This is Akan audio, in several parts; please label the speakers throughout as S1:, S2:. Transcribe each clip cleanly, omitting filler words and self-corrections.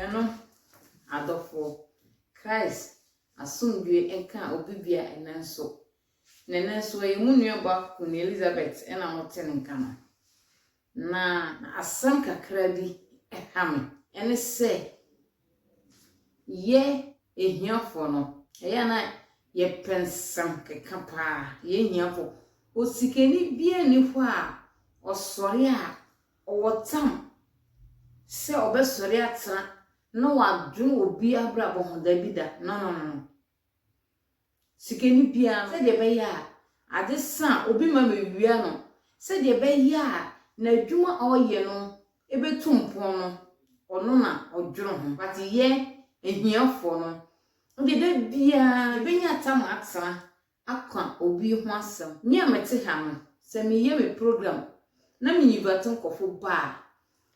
S1: Anuano adofo Christ asumdue enka obibia enenso nenenso emunua ba kun Elizabeth ena mote nka no na asam kakra bi ehame ene se ye ehiafo no eya na ye pensam kekapa ye hiafo osikeni bia ni ho a osori a owotam se obesori atra no wadun obi abrabo hoda bida no sikeni bia se de be ya adesa obi ma mewia no se de be ya na adwuma oye no ebetumpon no ono na odworo ho but ye ehiafo no ndede bia ebenya tam atra akwa obi ho asem ni amete ha no se me ye me program na me yibaton kofo ba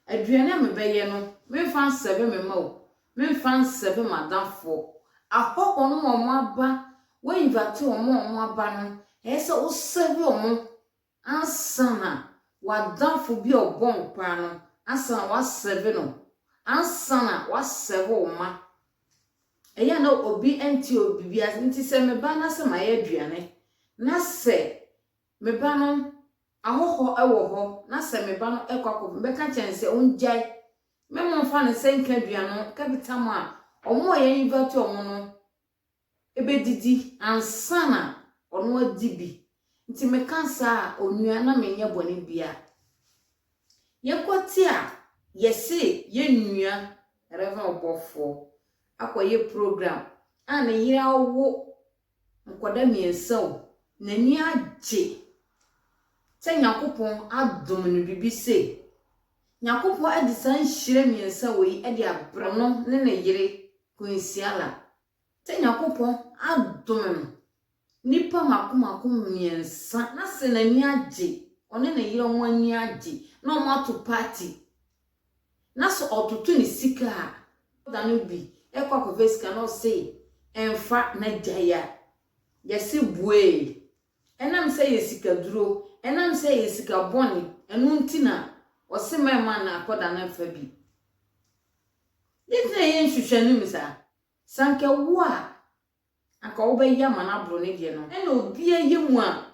S1: aduane me beye no me fan sebe me ma o me fan sebe madamfo ahoko no mo aba we yibaton mo aba no ese o sebe o ansana wadamfo bi obon pa no ansana wa sebe no ansana wa sebe o ma eya na obi enti obi bia nti se me ba na se ma ye aduane na se me ba no ahoho ewo ho na se me ba no ekwakọ be ka chense onjai me mo fa ne se nka aduano kabitam a omo ye invite omo no ebedidi ansana ono adibi nti me kansa onua na menye bone bia yekwati a yese ye nua reva obofo akoye program ana yira wo nkoda miensa o nani agye se nyakopon adom no bibi se nyakopon adisan hire miensa we ade abrano ne ne yire kunsiala se nyakopon adom nipa makomakom miensa na se nani agye one ne yire won ani agye na o mato party na so otutu ni sika danu bi ekwa koveska no say enfa na jaya yesi bue enam say yesika duro enam say yesika boni enu ntina osema ma na akoda na fa bi ditna yen hwehwanu misa sanke wo a aka wo be ya mana bro ne de no ena obi ayemu a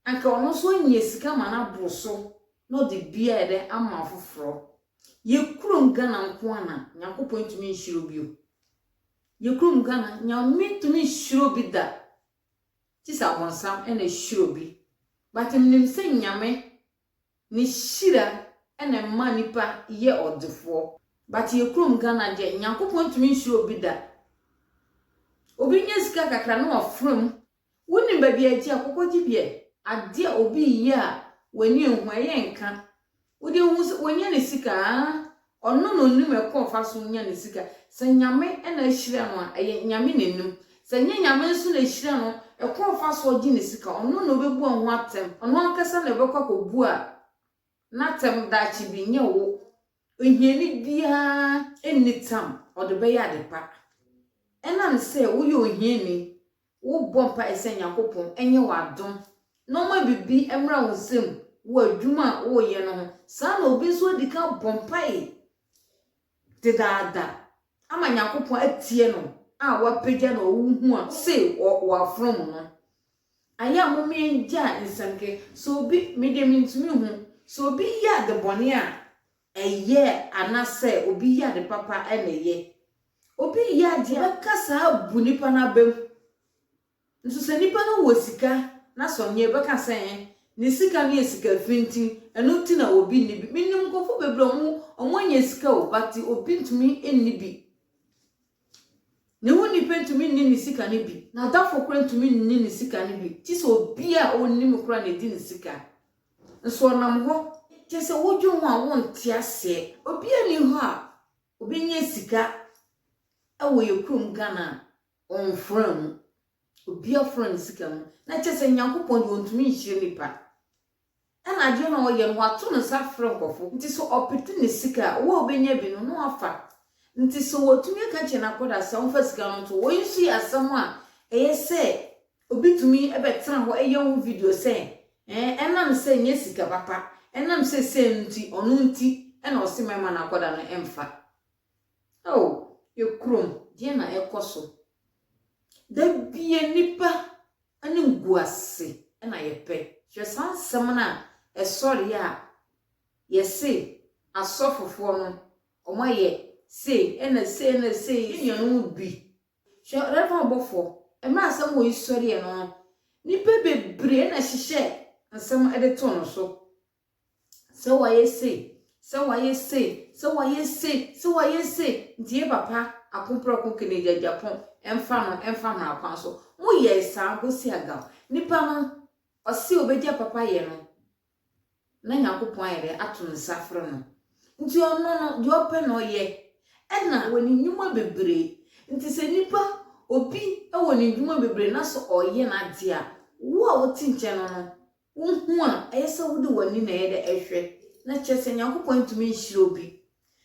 S1: aka ono so nye sika mana bro so no de bia ede ama foforo yekurum Ghana nko ana nyakopon tumi nhiro bio yekurum Ghana nyame tumi nhiro bi da tisa bonsam ena hiro bi batem nim se nyame ni hira ena ma nipa ye odefo but yekurum Ghana je nyakopon tumi nhiro bi da obi nyesika kakra no ofrum woni ba bia ji akokoji bia ade obi ye a wani ehun aye nka wodi wonya ne sika ono no nim ekọ so nya ne sika se nyame ena hira no aye nyame nenum se nyame nso na hira no ekọ so gi ne sika ono no bebu ho atem ono ankasa na bekọ kobu a na tem da chi bi nye wo ohieni bia enitam ode be ya de pa enam se wo ye ohieni wo bompa ese nyakopon enye wadom no ma bibi emra wo sem wo adwuma wo ye no sa na obi so dika bompai dedada ama nyakopon atie no a wapagya no wu a se wo from no aya momi nja nsanke so obi medium ntumi hu so obi ya de bone a eye anase obi ya de papa eneye obi ya de kasa bu nipa na bem nso se nipa no wo sika na sonye beka sen ni sika ni esika fintin enu ti na obi ni bi minim kofo bebre omo anya sika o but obi ntumi enni bi ne woni pentumi ni sika ni bi na dafo kra ntumi ni sika ni bi ti so obi a onim kra na di ni sika nso nam ho ti se wodwo ho a won ti ase obi ani ho a obi nya sika awo yekrum Ghana on from obi afran sika no na chese nyankopon de ontumi nhire nipa ena adwo na oye no ato no safre nkofo nti so opete ne sika wo obenya bi no afa nti so wotumi ka che na koda sa onfa sika no to wo yinsu asam a eyese obi tumi ebetra ho eye ho video se enam se nye sika papa enam se nti onu nti ena osimema na koda no emfa Oh, you chrome, Diana Ecoso. There be a nipper and in guassi, and I pay. Just on summoner, a sorry ya. Yes, say, a suffer for no, or my ye, say, and a say, in your own be. Shall never before, a master who is sorry and all. Nipper be brain as she share, and some other tone or so. So I say. So I say, dear papa, a compro cooking in Japan, and farmer our council. Oh, yes, I'll go see a girl. Nippon or see obey papa yeno. Nine uncle pointed at the saffron. Into your no, your pen or ye. And now when you might be brave, into say nipper or be, or when you might be brave, or yen idea. What tin channel? One, I saw the one in the na chese nyankopon tumi nhiro bi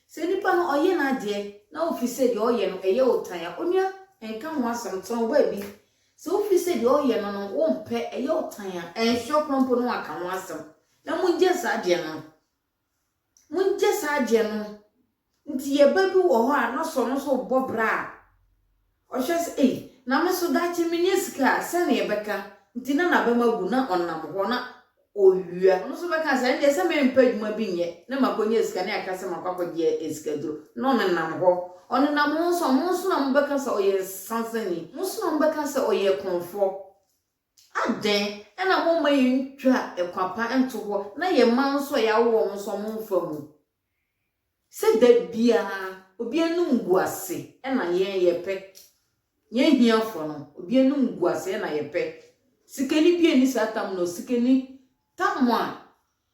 S1: se nipa no oye na ade na ofise de oye no eye otan ya onua enka ho asem ton ba bi se ofise de oye no no wo mpe eye otan ya enhwo krompo no aka ho asem na munje sa ade no nti ye ba bi wo ho a no so bobra o hwese na me so da chi menye sika se na ye beka nti na ba magu na onnam ho na oyua no so beka say ndie se me mpadwuma bi nye na makonye esika na akase makwakodie esika duro no nam ho ono nam so na mbeka say oye sansani so na mbeka say oye konfo aden na mo mayi ntwa ekwapa ento ho na ye man so ya wo so mo mfamu se da bia obi anu nguase na ye pe ye hiafo no obi anu nguase na ye pe sikeni bia ni satam no sikeni tamwa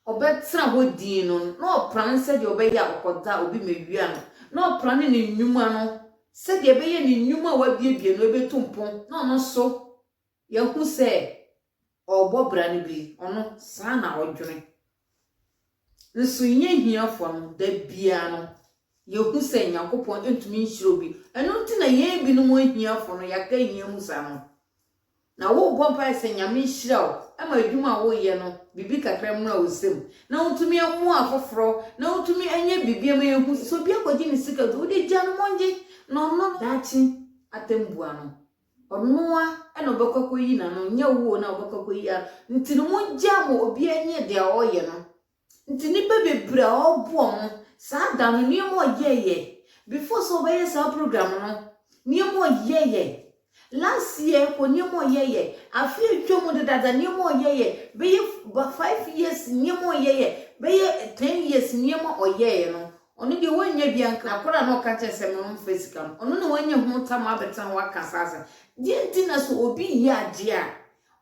S1: obetra hodin no na opran se de obeya okoda obi mewia no na opran ni nnwuma no se de obeye ni nnwuma wa biebie no ebetumpon na ono so yehu se obobra ni bi ono sa na odwene nso nye hiafo no da bia no yehu se nyankopon entumi nhiro bi eno nti na ye bi no mo hiafo no yaka hiamu sa no na wo bompa se nyame nhira ama adwuma wo ye no bibi kakra mu na osem na utumi amu afoforo na utumi anya bibia ma yehu so bia kwaji ni sika do de gya no monje no dachi atembua no onoa eno bekoko yi na no nya wo na bekoko yi a nti no monja mo obi anya de a oye no nti ni bebebra obo mo sa da no ni mo yeye before so be sa program no ni mo yeye last year ko niemo yeye afi twomo de dada niemo yeye be 5 years niemo yeye be 10 years niemo oyeye no onu de wanya bianka akora no ka chese mo physical onu no wanya hu tam abetan waka sasa die ntina so obi ya ade a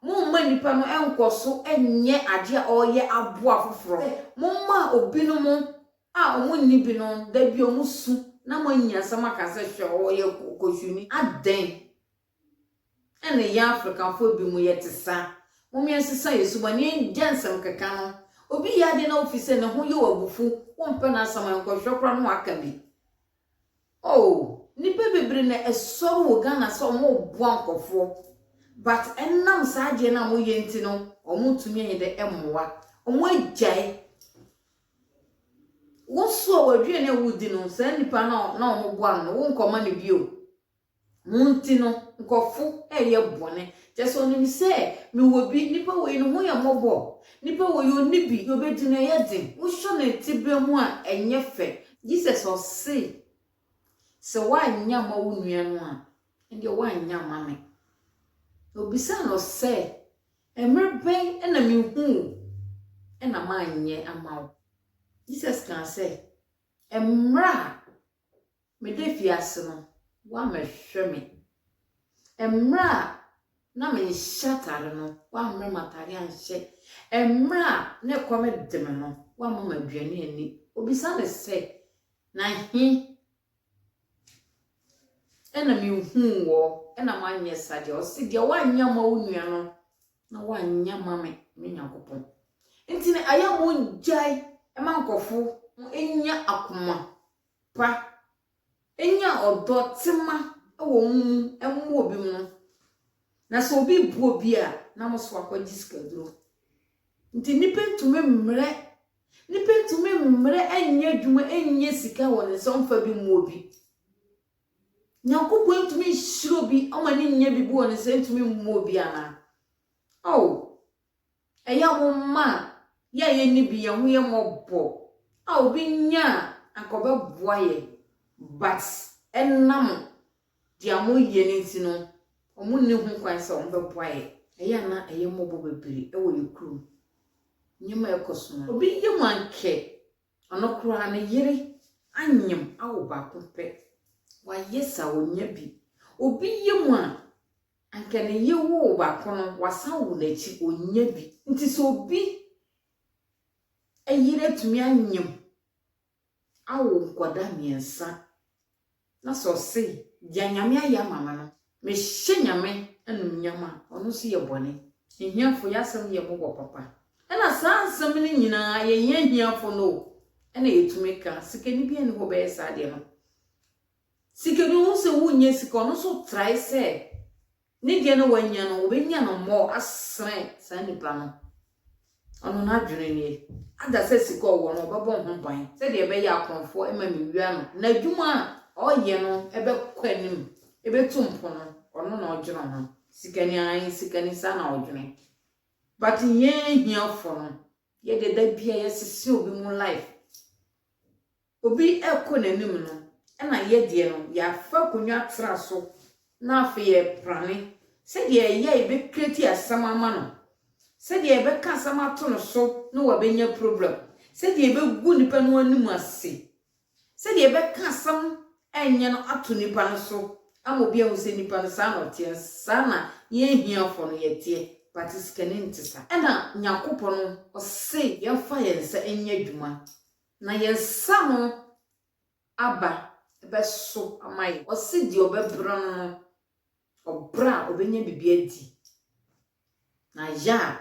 S1: mo ma nipa no enkoso enye ade a oye aboa foforo mo ma obi no mo a omo ni bi no da bi omo su na mo nya sama ka se hwe oye kohuni aden ene ya African fo bi mu yetesa mumia sisa yesu bani jansam kaka no obi ya de na office ne ho ye wabufu wompe na asama nkohwekra no aka bi ni bebebre na esoro wo Ghana so mo boa nkofo but enam saaje na mo ye nti no omo tumi enye de emmoa omo agyae wo so wadwe na wudi no sa nipa na omo boa no wo nkoma ne bio munti no nkofo eye bone jeso ni se mi wo bi nipa wo yin ho ya mobo nipa wo yo nibi yo be dina ye din wo hwo na tibre mu a enye fe Jesus o se wa nya ma wo nua no a ende wa nya ma me obisa no se emreben na mi hu na ma nye amawo Jesus kan se emra me de fiase no wa mehwe me emra na me shatare no wa mre matare anhye emra ne kome deme no wa mama duane ani obisa ne se na hi ena mi hu wo ena ma nye sade o se de wa nya ma wo nua no na wa nya ma me nyankopon ntine aya mo njai e ma nkofo enya akoma pa enya odotima wo mu emu obi mu na so obi bu obi a na mo so akwaji skaduro nti nipentume mmre enya dwuma enya sika wo ne so mfa bi mu obi Nyankopɔn ntumi hyiro bi amane nya bi bo ne se ntumi mmo bi ana. Oh, eya mumma ya ye ni bi ye ho ye mobbo. Obi nya akobeboa ye. But enam dia mo ye ni ntino omo ne hu kwan se omo beboa ye. Eya na eye mobbo bebiri e wo ye kru. Nyima ekoso. Obi ye manke onokro ne yire anyem awo ba kompe. Wa yesa onya bi. Obi ye mu a anka ne ye wo ba kono wasa wo nachi onya bi. Nti so obi eyire tumi anyem awo nkoda miensa na so se dia nyame aya mama no me hye nyame anum nyama ono so ye bone hiafo yasem ye bobo papa na saa nsem ni nyina ye hiafo no na yetumi ka sikani bi ani ho be sa de no sikani wo se wo nya sika no so try se ni de no wanya no obenya no mo asren sa nipa no ono na adwene ni ada se sika wo no bebo ho ban se de be ya akonfo ema me wia no na adwuma oye no ebe kwanim ebe tumpo no ono na odwene ho sikani sa na odwene but ye hiafo no ye de da bia ye sisi obi mu life obi ekọ nanim no na ye de no ya fa konwa tra so na afa ye prane se de ye be kreti asama ama no se de be ka asama to no so no wa benya problem se de be gu nipa no anim ase se de be ka asam enye no ato nipa no so amobi a wo se nipa no sa no tie sa na ye hiafo no ye tie patiskani ntisa ena nyakopo no o se ye fa ye nsa enya dwuma na ye sa no aba ebe so amai o se di obebro no obra obenya bibia di na ya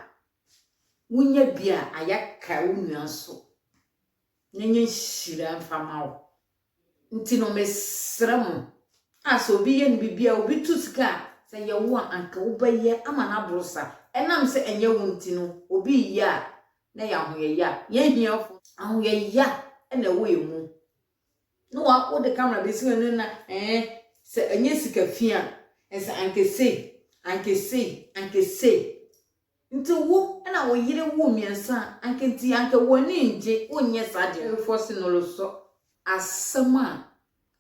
S1: wunya bia ayaka wunua so nyenye hira mfama wo nti no mesrem aso obi ye bibia obi tusika se ye wo anka wo baye ama na brosa enam se enye wo nti no obi ya na ya hoye ya ye hiafo ahoye ya na wo emu no wa wo de camera be si na se enye sika fia ense anke se nti wo na wo yire wo miensa anke nti anke woni nje onye sade force no lo so asema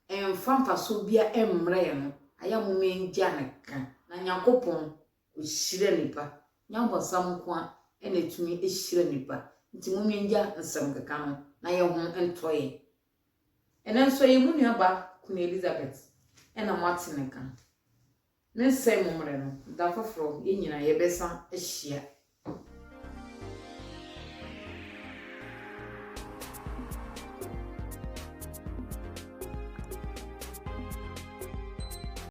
S1: enfampa so bia emre no aya mo menja ne ka na Nyankopon o hire nipa nyambo sam kwa ene tumi e hire nipa nti mo menja nsem keka no na ye ho entoye enen so ye mu nuaba Queen Elizabeth ena Martin ka ne nsem mo mre no da foforo ye nyina ye besa ehia